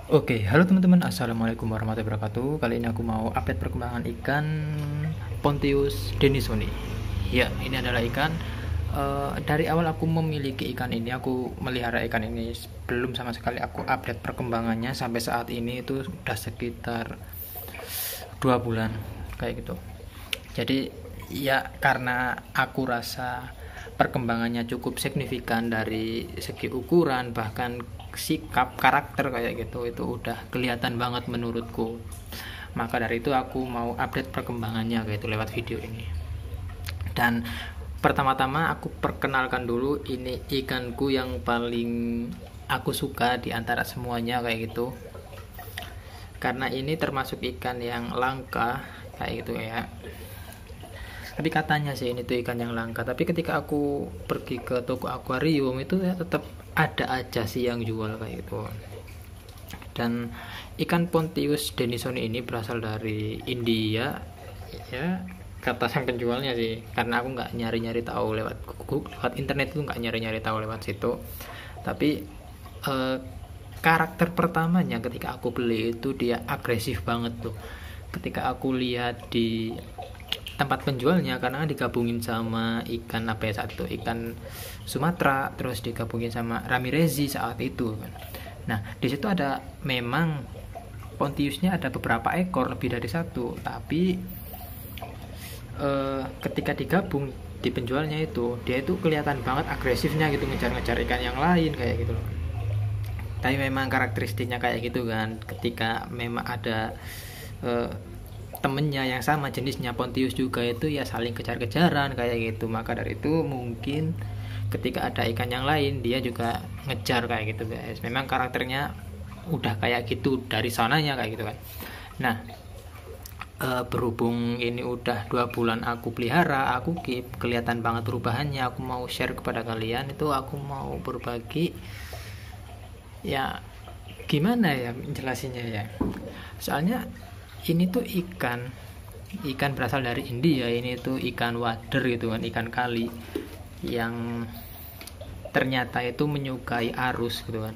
Oke, halo teman-teman, assalamualaikum warahmatullahi wabarakatuh. Kali ini aku mau update perkembangan ikan Pontius denisoni. Ya, ini adalah ikan. Dari awal aku memiliki ikan ini, aku melihara ikan ini belum sama sekali aku update perkembangannya sampai saat ini itu sudah sekitar 2 bulan kayak gitu. Jadi ya karena aku rasa perkembangannya cukup signifikan dari segi ukuran bahkan sikap karakter kayak gitu, itu udah kelihatan banget menurutku. Maka dari itu aku mau update perkembangannya kayak itu lewat video ini. Dan pertama-tama aku perkenalkan dulu, ini ikanku yang paling aku suka di antara semuanya kayak gitu, karena ini termasuk ikan yang langka kayak gitu ya. Tapi katanya sih ini tuh ikan yang langka, tapi ketika aku pergi ke toko akuarium itu ya tetap ada aja sih yang jual kayak gitu. Dan ikan Pontius denisoni ini berasal dari India ya, kata sang penjualnya sih, karena aku nggak nyari-nyari tahu lewat Google, lewat internet itu nggak nyari-nyari tahu lewat situ. Tapi eh, karakter pertamanya ketika aku beli itu dia agresif banget tuh. Ketika aku lihat di tempat penjualnya, karena digabungin sama ikan apa ya saat itu, ikan Sumatera, terus digabungin sama Ramirezi saat itu kan. Nah di situ ada memang Pontiusnya ada beberapa ekor, lebih dari satu, tapi ketika digabung di penjualnya itu dia itu kelihatan banget agresifnya gitu, ngejar-ngejar ikan yang lain kayak gitu loh. Tapi memang karakteristiknya kayak gitu kan, ketika memang ada eh, temennya yang sama jenisnya Pontius juga itu ya saling kejar-kejaran kayak gitu. Maka dari itu mungkin ketika ada ikan yang lain dia juga ngejar kayak gitu guys. Memang karakternya udah kayak gitu dari sananya kayak gitu kan. Nah berhubung ini udah 2 bulan aku pelihara, aku keep, kelihatan banget perubahannya. Aku mau share kepada kalian, itu aku mau berbagi ya, gimana ya menjelasinya ya. Soalnya ini tuh ikan berasal dari India, ini tuh ikan wader gitu kan, ikan kali yang ternyata itu menyukai arus gitu kan.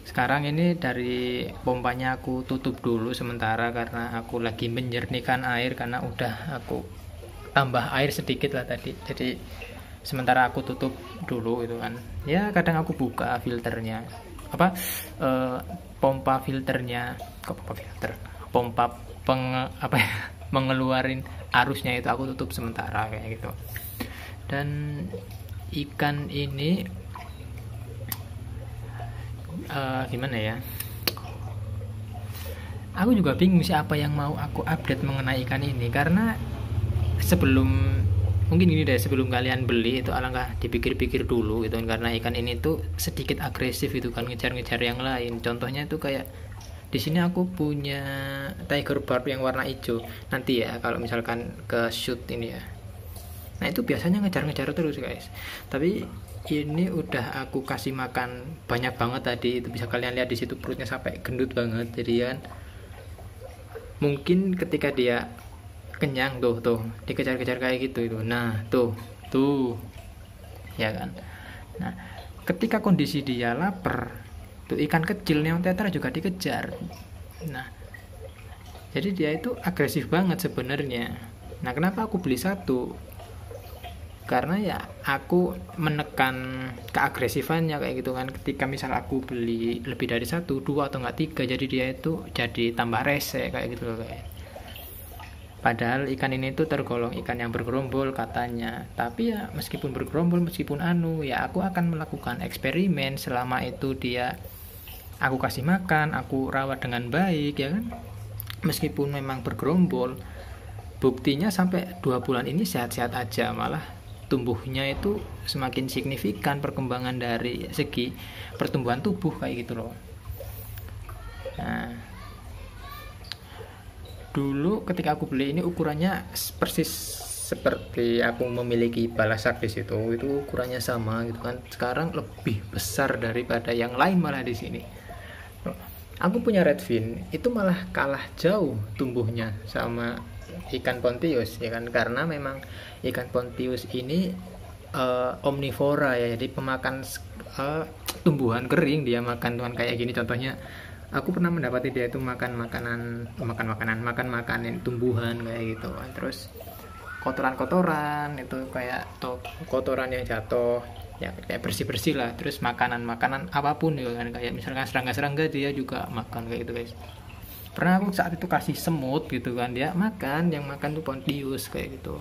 Sekarang ini dari pompanya aku tutup dulu sementara karena aku lagi menjernihkan air, karena udah aku tambah air sedikit lah tadi. Jadi sementara aku tutup dulu itu kan. Ya kadang aku buka filternya, apa pompa filternya, kok pompa filter, pompa apa ya, mengeluarin arusnya itu aku tutup sementara kayak gitu. Dan ikan ini gimana ya, aku juga bingung sih apa yang mau aku update mengenai ikan ini, karena sebelum, mungkin ini deh, sebelum kalian beli itu alangkah dipikir-pikir dulu gitu kan, karena ikan ini tuh sedikit agresif itu kan, ngejar-ngejar yang lain. Contohnya itu kayak di sini aku punya tiger barb yang warna hijau, nanti ya kalau misalkan ke shoot ini ya, nah itu biasanya ngejar-ngejar terus guys. Tapi ini udah aku kasih makan banyak banget tadi, itu bisa kalian lihat di situ, perutnya sampai gendut banget. Jadi kan mungkin ketika dia kenyang tuh dikejar-kejar kayak gitu itu, nah tuh ya kan. Nah ketika kondisi dia lapar tuh, ikan kecil neon tetra juga dikejar. Nah jadi dia itu agresif banget sebenarnya. Nah kenapa aku beli satu, karena ya aku menekan keagresifannya kayak gitu kan. Ketika misal aku beli lebih dari satu, dua atau enggak tiga, jadi dia itu jadi tambah rese kayak gitu loh kayak. Padahal ikan ini tuh tergolong ikan yang bergerombol katanya. Tapi ya meskipun bergerombol, meskipun ya aku akan melakukan eksperimen selama itu dia aku kasih makan, aku rawat dengan baik ya kan. Meskipun memang bergerombol, buktinya sampai 2 bulan ini sehat-sehat aja, malah tumbuhnya itu semakin signifikan perkembangan dari segi pertumbuhan tubuh kayak gitu loh. Nah dulu ketika aku beli ini ukurannya persis seperti aku memiliki balasak di situ, itu ukurannya sama gitu kan. Sekarang lebih besar daripada yang lain malah di sini. Aku punya redfin itu malah kalah jauh tumbuhnya sama ikan Pontius ya kan, karena memang ikan Pontius ini omnivora ya, jadi pemakan tumbuhan kering, dia makan tuhan kayak gini contohnya aku pernah mendapati dia itu makan makanan tumbuhan kayak gitu. Terus kotoran itu kayak kotoran yang jatuh ya, kayak bersih lah. Terus makanan apapun ya kan, kayak misalkan serangga dia juga makan kayak gitu guys. Pernah aku saat itu kasih semut gitu kan, dia makan, yang makan tuh Pontius kayak gitu.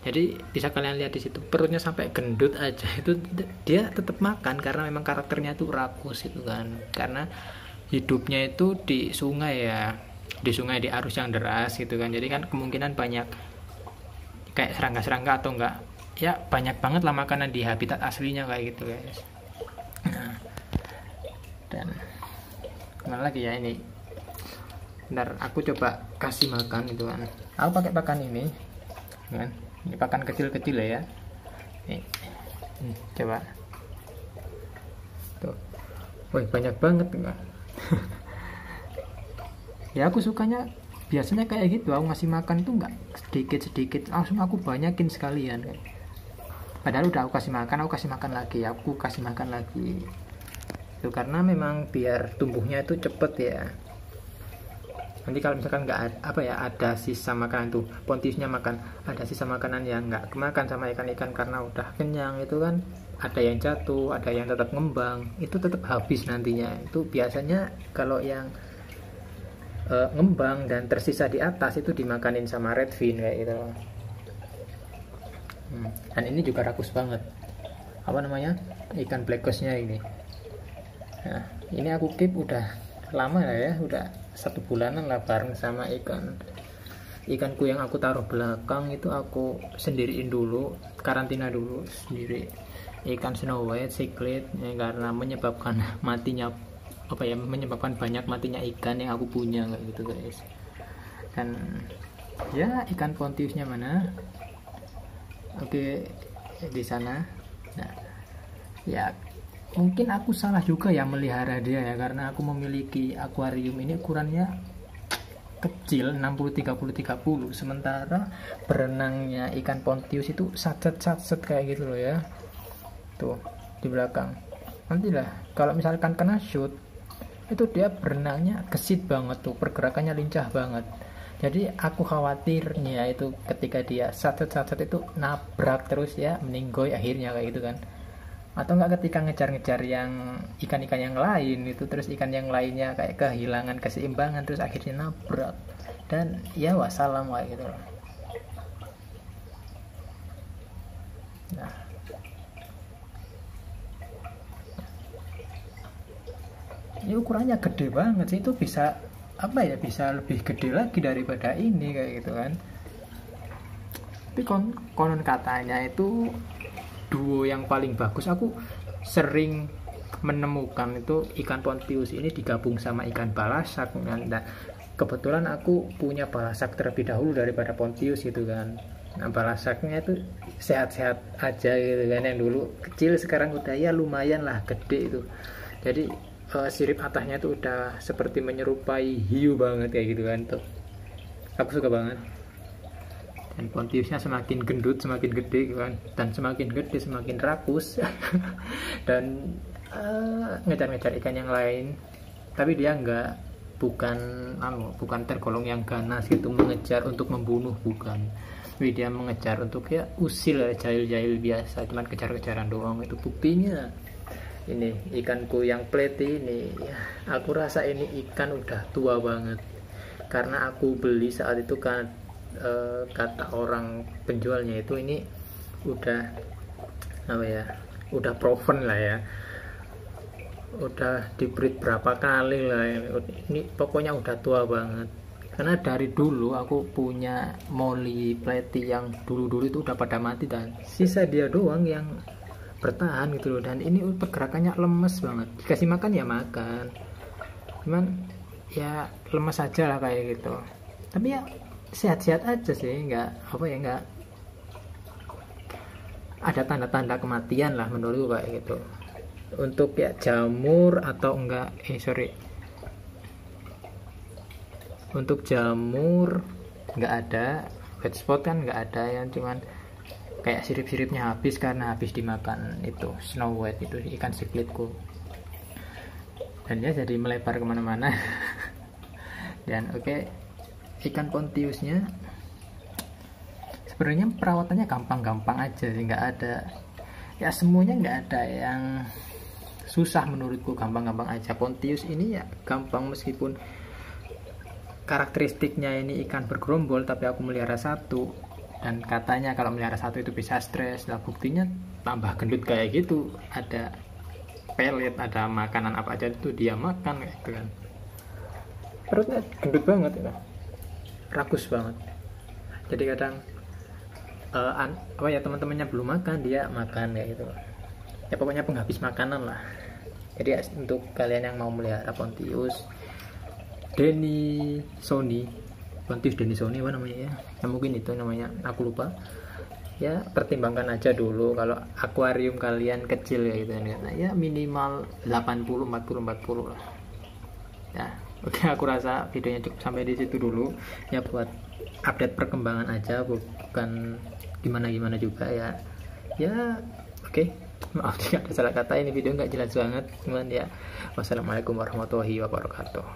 Jadi bisa kalian lihat di situ, perutnya sampai gendut aja itu dia tetap makan, karena memang karakternya tuh rakus itu kan, karena hidupnya itu di sungai ya, di arus yang deras gitu kan. Jadi kan kemungkinan banyak kayak serangga atau enggak ya, banyak banget lah makanan di habitat aslinya kayak gitu guys. Nah, dan kemana lagi ya, ini bentar aku coba kasih makan itu kan. Aku pakai pakan ini kan, ini pakan kecil ya. Nih, coba tuh, wih banyak banget kan. Ya aku sukanya biasanya kayak gitu, aku ngasih makan itu nggak sedikit langsung aku banyakin sekalian kan. Padahal udah aku kasih makan lagi itu, karena memang biar tumbuhnya itu cepet ya. Nanti kalau misalkan nggak ada sisa makanan tuh, Pontiusnya makan, ada sisa makanan yang nggak kemakan sama ikan-ikan karena udah kenyang itu kan, ada yang jatuh, ada yang tetap ngembang, itu tetap habis nantinya. Itu biasanya kalau yang ngembang dan tersisa di atas itu dimakanin sama redfin kayak gitu. Dan ini juga rakus banget, ikan black ghost-nya ini. Nah, ini aku keep udah lama ya, udah 1 bulanan lah bareng sama ikanku yang aku taruh belakang itu. Aku sendiriin dulu, karantina dulu sendiri ikan Snow White, Cichlid ya, karena menyebabkan banyak matinya ikan yang aku punya kayak gitu guys. Dan ya ikan Pontiusnya mana? Oke, di sana. Nah, ya mungkin aku salah juga ya melihara dia ya, karena aku memiliki akuarium ini ukurannya kecil 60-30-30, sementara berenangnya ikan Pontius itu satset kayak gitu loh ya. Tuh di belakang. Nantilah kalau misalkan kena shoot itu dia berenangnya gesit banget tuh, pergerakannya lincah banget. Jadi aku khawatirnya itu ketika dia satset itu nabrak terus ya, meninggoy akhirnya kayak gitu kan. Atau enggak ketika ngejar-ngejar yang ikan-ikan yang lain itu, terus ikan yang lainnya kayak kehilangan keseimbangan terus akhirnya nabrak, dan ya wassalam kayak gitu loh. Nah, ini ukurannya gede banget sih, itu bisa bisa lebih gede lagi daripada ini kayak gitu kan. Tapi konon katanya itu duo yang paling bagus, aku sering menemukan itu ikan Pontius ini digabung sama ikan balasak. Nah, kebetulan aku punya balasak terlebih dahulu daripada Pontius gitu kan. Nah, balasaknya itu sehat-sehat aja gitu kan, yang dulu kecil sekarang udah ya lumayan lah gede itu. Jadi sirip atasnya itu udah seperti menyerupai hiu banget kayak gitu kan tuh. Aku suka banget. Dan Pontiusnya semakin gendut semakin gede kan, dan semakin gede semakin rakus. Dan ngejar-ngejar ikan yang lain, tapi dia bukan tergolong yang ganas gitu, mengejar untuk membunuh, bukan. Tapi dia mengejar untuk ya usil, jahil-jahil biasa, cuman kejar-kejaran doang. Itu buktinya ini ikanku yang pleti ini ya, aku rasa ini ikan udah tua banget, karena aku beli saat itu kan kata orang penjualnya itu ini udah udah proven lah ya, udah dibreed berapa kali lah ini pokoknya udah tua banget. Karena dari dulu aku punya Molly pleti yang dulu itu udah pada mati, dan sisa dia doang yang bertahan gitu loh. Dan ini pergerakannya lemes banget, dikasih makan ya makan, cuman ya lemes aja lah kayak gitu. Tapi ya sehat-sehat aja sih, nggak ada tanda-tanda kematian lah menurutku kayak gitu. Untuk ya jamur atau untuk jamur nggak ada, white spot kan nggak ada, yang cuman kayak sirip-siripnya habis karena habis dimakan itu Snow White, itu ikan siklitku. dan dia jadi melebar kemana-mana. Dan oke, ikan pontiusnya sebenarnya perawatannya gampang-gampang aja sih, nggak ada ya, semuanya nggak ada yang susah menurutku, gampang-gampang aja. Pontius ini ya gampang, meskipun karakteristiknya ini ikan bergerombol, tapi aku melihara satu dan katanya kalau melihara satu itu bisa stres. Nah buktinya tambah gendut kayak gitu, ada pelet, ada makanan apa aja itu dia makan kayak gitu kan, perutnya gendut banget ya, rakus banget. Jadi kadang apa ya, teman-temannya belum makan dia makan kayak gitu ya, pokoknya penghabis makanan lah. Jadi ya, untuk kalian yang mau melihara Pontius Denisoni, Pontius Denisoni apa namanya ya, mungkin itu namanya, aku lupa ya, pertimbangkan aja dulu. Kalau akuarium kalian kecil ya gitu ya, minimal 80 40 lah ya. Oke, aku rasa videonya cukup sampai di situ dulu ya, buat update perkembangan aja, bukan gimana juga ya. Oke, maaf jika ada salah kata, ini video nggak jelas banget cuman ya. Wassalamualaikum warahmatullahi wabarakatuh.